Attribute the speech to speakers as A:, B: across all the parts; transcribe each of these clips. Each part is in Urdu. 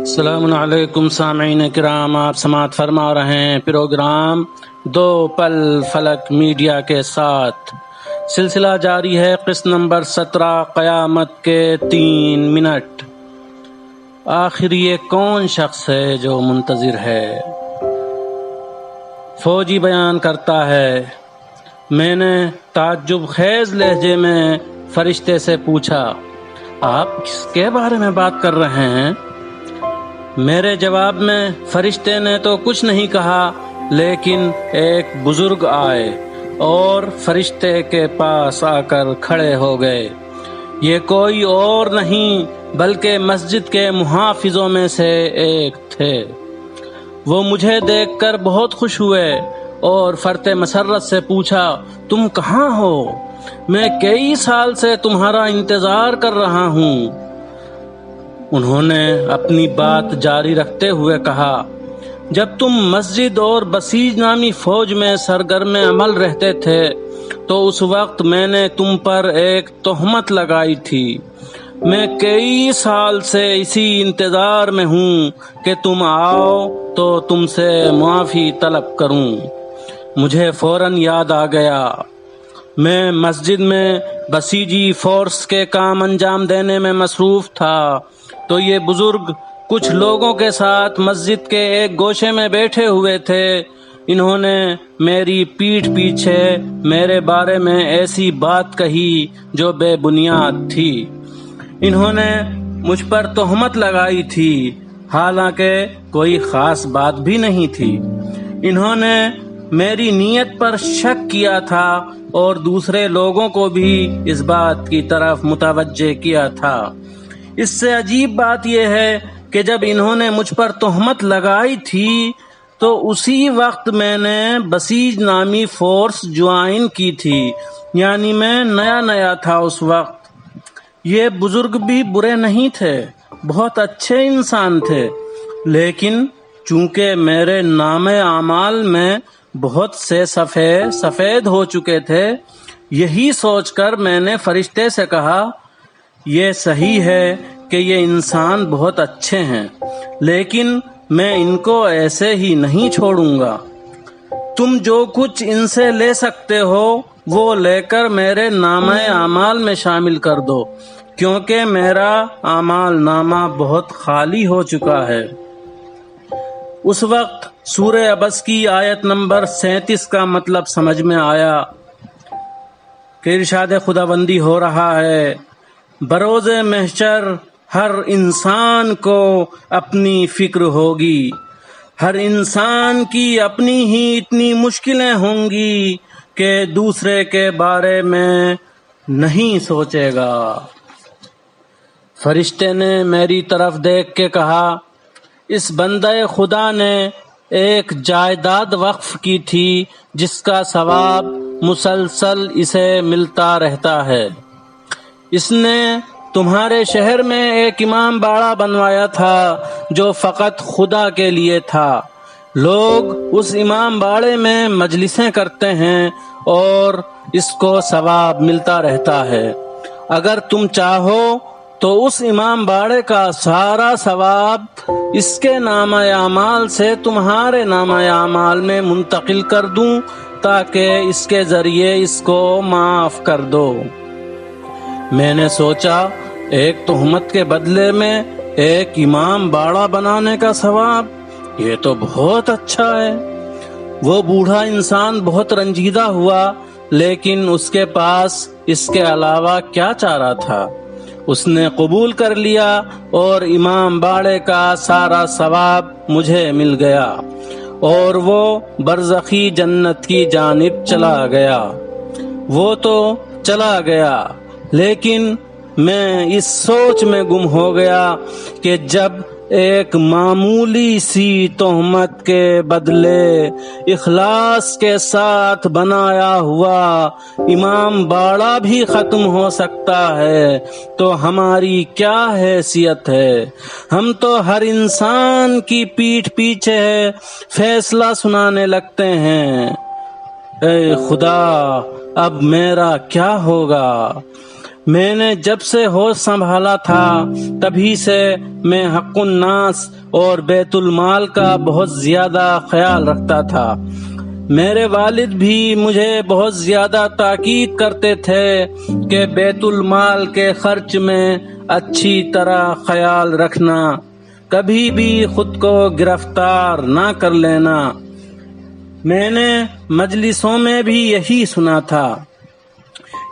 A: السلام علیکم سامعین کرام، آپ سماعت فرما رہے ہیں پروگرام دو پل فلک میڈیا کے ساتھ۔ سلسلہ جاری ہے، قسط نمبر 17، قیامت کے 3 منٹ۔ آخر یہ کون شخص ہے جو منتظر ہے؟ فوجی بیان کرتا ہے، میں نے تعجب خیز لہجے میں فرشتے سے پوچھا، آپ کس کے بارے میں بات کر رہے ہیں؟ میرے جواب میں فرشتے نے تو کچھ نہیں کہا، لیکن ایک بزرگ آئے اور فرشتے کے پاس آ کر کھڑے ہو گئے۔ یہ کوئی اور نہیں بلکہ مسجد کے محافظوں میں سے ایک تھے۔ وہ مجھے دیکھ کر بہت خوش ہوئے اور فرط مسرت سے پوچھا، تم کہاں ہو؟ میں کئی سال سے تمہارا انتظار کر رہا ہوں۔ انہوں نے اپنی بات جاری رکھتے ہوئے کہا، جب تم مسجد اور بسیج نامی فوج میں سرگرم عمل رہتے تھے تو اس وقت میں نے تم پر ایک تہمت لگائی تھی۔ میں کئی سال سے اسی انتظار میں ہوں کہ تم آؤ تو تم سے معافی طلب کروں۔ مجھے فوراً یاد آ گیا، میں مسجد میں بسیجی فورس کے کام انجام دینے میں مصروف تھا تو یہ بزرگ کچھ لوگوں کے ساتھ مسجد کے ایک گوشے میں بیٹھے ہوئے تھے۔ انہوں نے میری پیٹھ پیچھے میرے بارے میں ایسی بات کہی جو بے بنیاد تھی۔ انہوں نے مجھ پر تہمت لگائی تھی، حالانکہ کوئی خاص بات بھی نہیں تھی۔ انہوں نے میری نیت پر شک کیا تھا اور دوسرے لوگوں کو بھی اس بات کی طرف متوجہ کیا تھا۔ اس سے عجیب بات یہ ہے کہ جب انہوں نے مجھ پر تہمت لگائی تھی تو اسی وقت میں نے بسیج نامی فورس جوائن کی تھی، یعنی میں نیا تھا اس وقت۔ یہ بزرگ بھی برے نہیں تھے، بہت اچھے انسان تھے، لیکن چونکہ میرے نام اعمال میں بہت سے صفحے سفید ہو چکے تھے، یہی سوچ کر میں نے فرشتے سے کہا، یہ صحیح ہے کہ یہ انسان بہت اچھے ہیں، لیکن میں ان کو ایسے ہی نہیں چھوڑوں گا۔ تم جو کچھ ان سے لے سکتے ہو وہ لے کر میرے نامہ اعمال میں شامل کر دو، کیونکہ میرا اعمال نامہ بہت خالی ہو چکا ہے۔ اس وقت سورہ عبس کی آیت نمبر 37 کا مطلب سمجھ میں آیا کہ ارشاد خداوندی ہو رہا ہے، بروز محشر ہر انسان کو اپنی فکر ہوگی، ہر انسان کی اپنی ہی اتنی مشکلیں ہوں گی کہ دوسرے کے بارے میں نہیں سوچے گا۔ فرشتے نے میری طرف دیکھ کے کہا، اس بندہ خدا نے ایک جائیداد وقف کی تھی جس کا ثواب مسلسل اسے ملتا رہتا ہے۔ اس نے تمہارے شہر میں ایک امام باڑہ بنوایا تھا جو فقط خدا کے لیے تھا۔ لوگ اس امام باڑے میں مجلسیں کرتے ہیں اور اس کو ثواب ملتا رہتا ہے۔ اگر تم چاہو تو اس امام باڑے کا سارا ثواب اس کے نامہ اعمال سے تمہارے نامہ اعمال میں منتقل کر دوں تاکہ اس کے ذریعے اس کو معاف کر دو۔ میں نے سوچا، ایک تہمت کے بدلے میں ایک امام باڑہ بنانے کا ثواب، یہ تو بہت اچھا ہے۔ وہ بوڑھا انسان بہت رنجیدہ ہوا، لیکن اس کے پاس اس کے علاوہ کیا چارہ تھا؟ اس نے قبول کر لیا اور امام باڑے کا سارا ثواب مجھے مل گیا اور وہ برزخی جنت کی جانب چلا گیا۔ وہ تو چلا گیا، لیکن میں اس سوچ میں گم ہو گیا کہ جب ایک معمولی سی تہمت کے بدلے اخلاص کے ساتھ بنایا ہوا امام باڑہ بھی ختم ہو سکتا ہے تو ہماری کیا حیثیت ہے؟ ہم تو ہر انسان کی پیٹھ پیچھے فیصلہ سنانے لگتے ہیں۔ اے خدا، اب میرا کیا ہوگا؟ میں نے جب سے ہوش سنبھالا تھا تبھی سے میں حق الناس اور بیت المال کا بہت زیادہ خیال رکھتا تھا۔ میرے والد بھی مجھے بہت زیادہ تاکید کرتے تھے کہ بیت المال کے خرچ میں اچھی طرح خیال رکھنا، کبھی بھی خود کو گرفتار نہ کر لینا۔ میں نے مجلسوں میں بھی یہی سنا تھا۔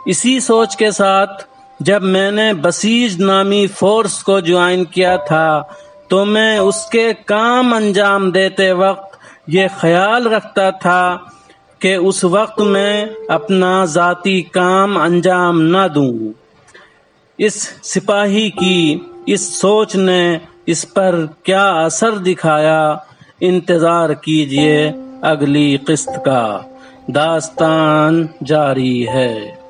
A: اسی سوچ کے ساتھ جب میں نے بسیج نامی فورس کو جوائن کیا تھا تو میں اس کے کام انجام دیتے وقت یہ خیال رکھتا تھا کہ اس وقت میں اپنا ذاتی کام انجام نہ دوں۔ اس سپاہی کی اس سوچ نے اس پر کیا اثر دکھایا، انتظار کیجئے اگلی قسط کا۔ داستان جاری ہے۔